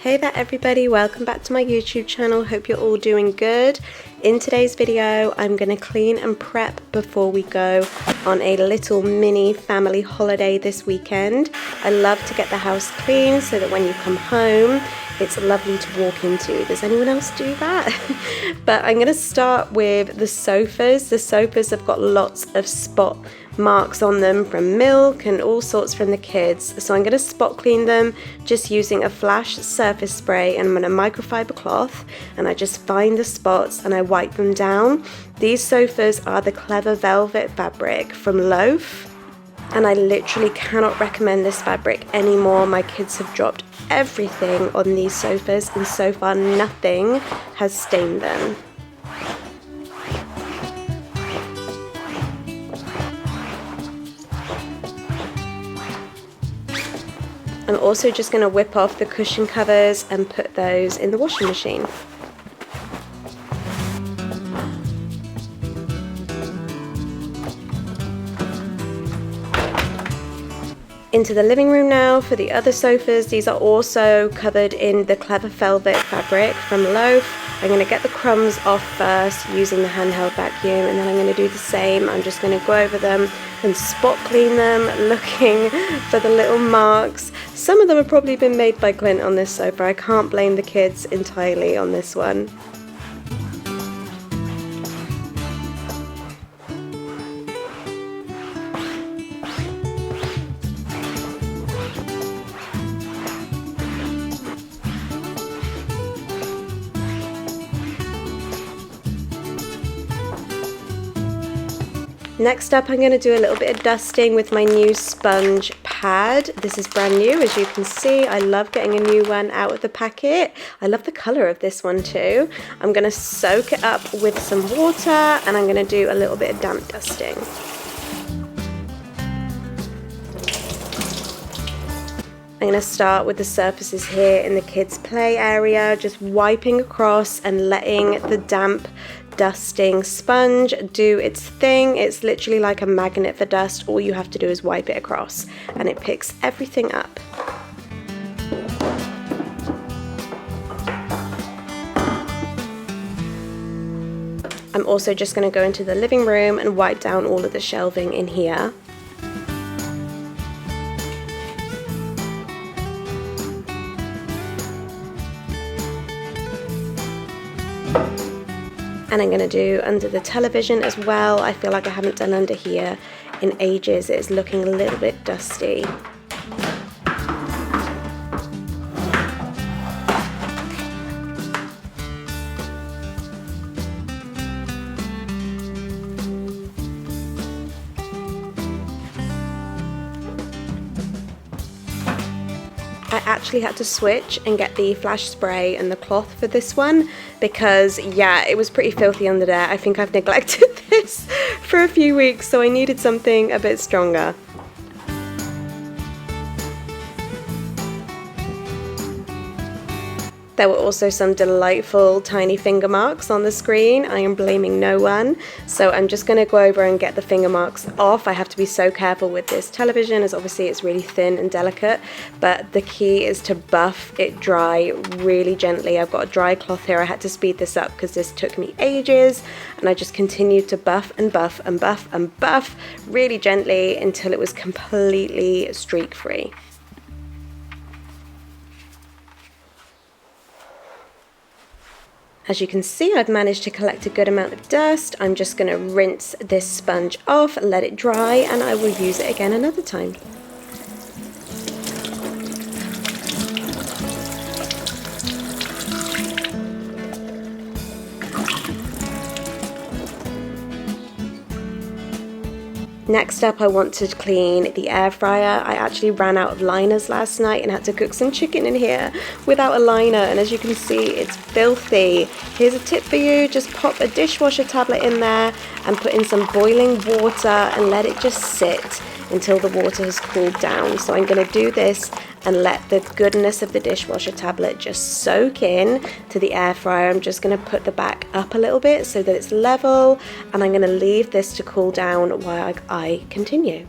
Hey there everybody, welcome back to my YouTube channel. Hope you're all doing good. In today's video, I'm going to clean and prep before we go on a little mini family holiday this weekend. I love to get the house clean so that when you come home, it's lovely to walk into. Does anyone else do that? But I'm going to start with the sofas. The sofas have got lots of spot marks on them from milk and all sorts from the kids. So I'm going to spot clean them just using a flash surface spray, and I'm going to microfiber cloth, and I just find the spots and I wipe them down. These sofas are the Clever Velvet fabric from Loaf, and I literally cannot recommend this fabric anymore. My kids have dropped everything on these sofas and so far nothing has stained them. I'm also just going to whip off the cushion covers and put those in the washing machine. Into the living room now for the other sofas. These are also covered in the Clever Velvet fabric from Loaf. I'm going to get the crumbs off first using the handheld vacuum, and then I'm going to do the same. I'm just going to go over them and spot clean them, looking for the little marks. Some of them have probably been made by Clint on this sofa. I can't blame the kids entirely on this one. Next up, I'm going to do a little bit of dusting with my new sponge pad. This is brand new, as you can see. I love getting a new one out of the packet. I love the colour of this one too. I'm going to soak it up with some water, and I'm going to do a little bit of damp dusting. I'm going to start with the surfaces here in the kids' play area, just wiping across and letting the damp dusting sponge do its thing. It's literally like a magnet for dust. All you have to do is wipe it across and it picks everything up. I'm also just going to go into the living room and wipe down all of the shelving in here. And I'm going to do under the television as well. I feel like I haven't done under here in ages. It's looking a little bit dusty. I actually had to switch and get the flash spray and the cloth for this one because, yeah, it was pretty filthy under there. I think I've neglected this for a few weeks, so I needed something a bit stronger. There were also some delightful tiny finger marks on the screen. I am blaming no one. So I'm just going to go over and get the finger marks off. I have to be so careful with this television as obviously it's really thin and delicate. But the key is to buff it dry really gently. I've got a dry cloth here. I had to speed this up because this took me ages. And I just continued to buff and buff and buff and buff really gently until it was completely streak free. As you can see, I've managed to collect a good amount of dust. I'm just going to rinse this sponge off, let it dry, and I will use it again another time. Next up, I want to clean the air fryer. I actually ran out of liners last night and had to cook some chicken in here without a liner, and as you can see, it's filthy. Here's a tip for you: just pop a dishwasher tablet in there and put in some boiling water and let it just sit until the water has cooled down. So I'm going to do this and let the goodness of the dishwasher tablet just soak in to the air fryer. I'm just going to put the back up a little bit so that it's level, and I'm going to leave this to cool down while I continue.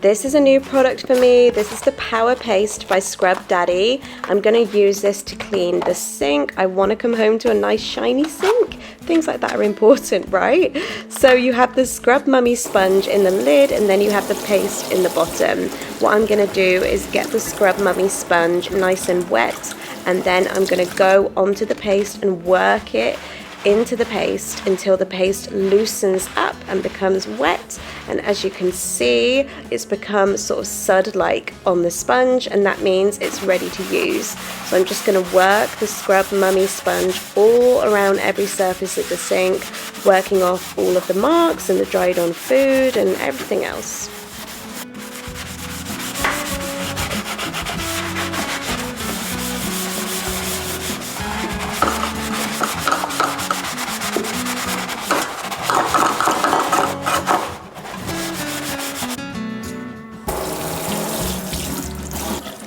This is a new product for me. This is the Power Paste by Scrub Daddy. I'm going to use this to clean the sink. I want to come home to a nice shiny sink. Things like that are important, right? So you have the Scrub Mummy sponge in the lid, and then you have the paste in the bottom. What I'm going to do is get the Scrub Mummy sponge nice and wet, and then I'm going to go onto the paste and work it into the paste until the paste loosens up and becomes wet. And as you can see, it's become sort of sud-like on the sponge, and that means it's ready to use. So I'm just going to work the Scrub Mummy sponge all around every surface of the sink, working off all of the marks and the dried on food and everything else.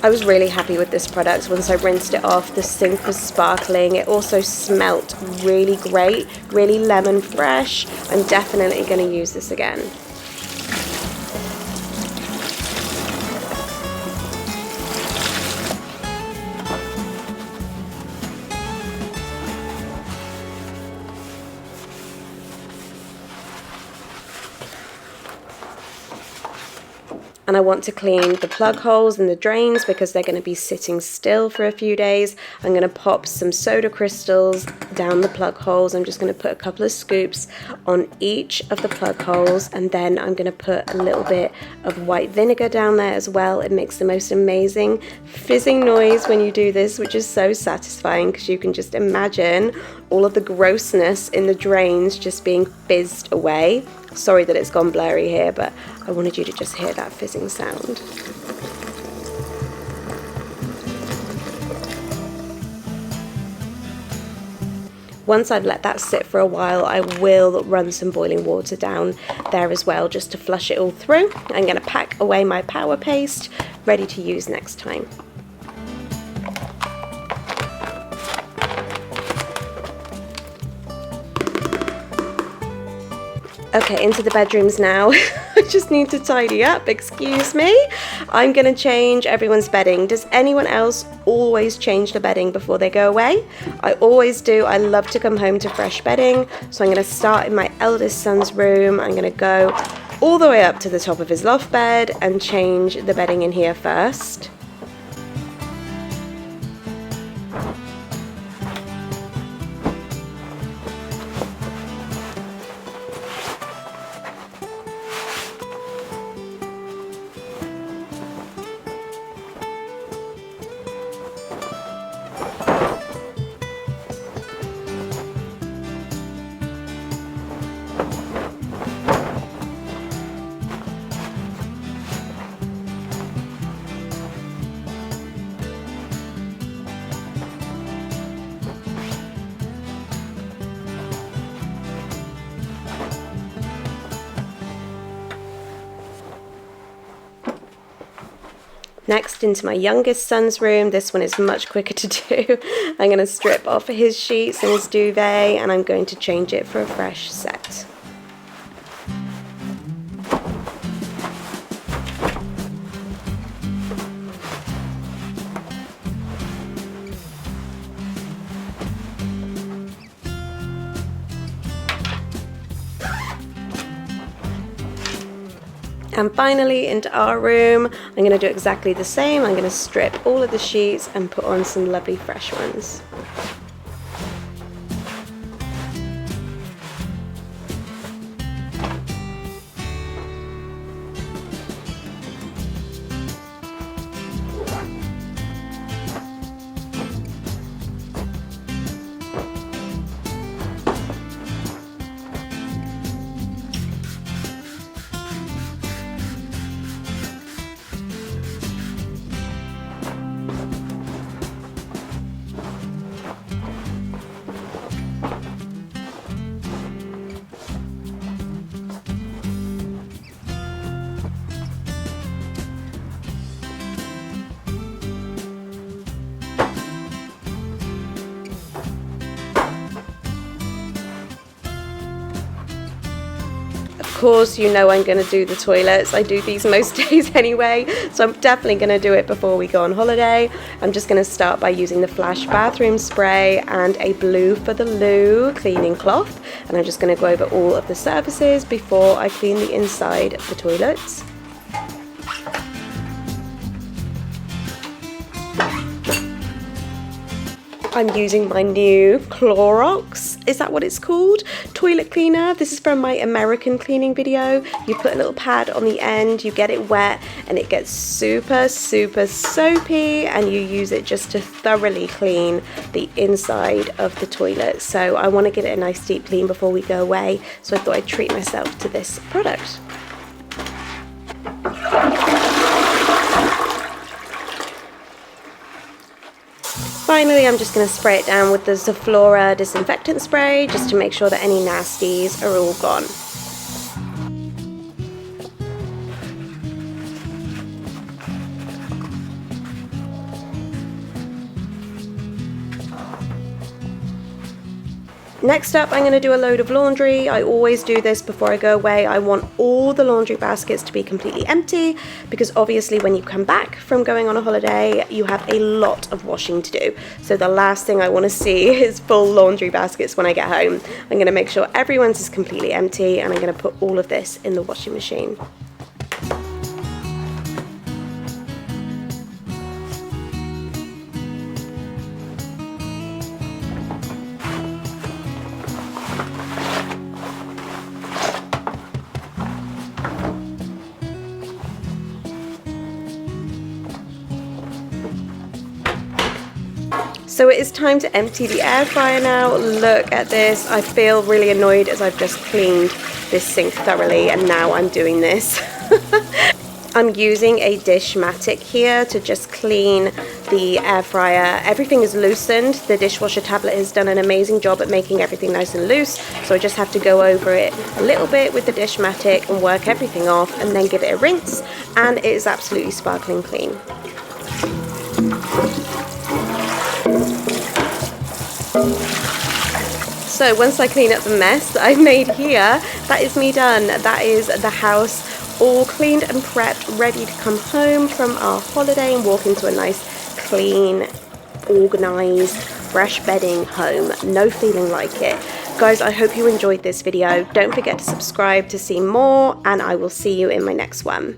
I was really happy with this product. Once I rinsed it off, the sink was sparkling. It also smelt really great, really lemon fresh. I'm definitely going to use this again. And I want to clean the plug holes and the drains because they're going to be sitting still for a few days. I'm going to pop some soda crystals down the plug holes. I'm just going to put a couple of scoops on each of the plug holes, and then I'm going to put a little bit of white vinegar down there as well. It makes the most amazing fizzing noise when you do this, which is so satisfying because you can just imagine all of the grossness in the drains just being fizzed away. Sorry that it's gone blurry here, but I wanted you to just hear that fizzing sound. Once I've let that sit for a while, I will run some boiling water down there as well, just to flush it all through. I'm going to pack away my Power Paste, ready to use next time. Okay, into the bedrooms now. I just need to tidy up, excuse me. I'm gonna change everyone's bedding. Does anyone else always change the bedding before they go away? I always do. I love to come home to fresh bedding. So I'm gonna start in my eldest son's room. I'm gonna go all the way up to the top of his loft bed and change the bedding in here first. Next, into my youngest son's room. This one is much quicker to do. I'm going to strip off his sheets and his duvet, and I'm going to change it for a fresh set. And finally, into our room, I'm going to do exactly the same. I'm going to strip all of the sheets and put on some lovely fresh ones. course, you know I'm going to do the toilets. I do these most days anyway, so I'm definitely going to do it before we go on holiday. I'm just going to start by using the Flash bathroom spray and a blue for the loo cleaning cloth, and I'm just going to go over all of the surfaces before I clean the inside of the toilets. I'm using my new Clorox, is that what it's called? Toilet cleaner. This is from my American cleaning video. You put a little pad on the end, you get it wet, and it gets super soapy, and you use it just to thoroughly clean the inside of the toilet. So I want to get it a nice deep clean before we go away, so I thought I'd treat myself to this product. Finally, I'm just going to spray it down with the Zoflora disinfectant spray just to make sure that any nasties are all gone. Next up, I'm going to do a load of laundry. I always do this before I go away. I want all the laundry baskets to be completely empty because obviously when you come back from going on a holiday, you have a lot of washing to do. So the last thing I want to see is full laundry baskets when I get home. I'm going to make sure everyone's is completely empty, and I'm going to put all of this in the washing machine. So it is time to empty the air fryer now. Look at this. I feel really annoyed as I've just cleaned this sink thoroughly, and now I'm doing this. I'm using a Dishmatic here to just clean the air fryer. Everything is loosened. The dishwasher tablet has done an amazing job at making everything nice and loose, so I just have to go over it a little bit with the Dishmatic and work everything off, and then give it a rinse, and it is absolutely sparkling clean. So once I clean up the mess that I've made here, that is me done. That is the house all cleaned and prepped, ready to come home from our holiday and walk into a nice, clean, organized, fresh bedding home. No feeling like it. Guys, I hope you enjoyed this video. Don't forget to subscribe to see more, and I will see you in my next one.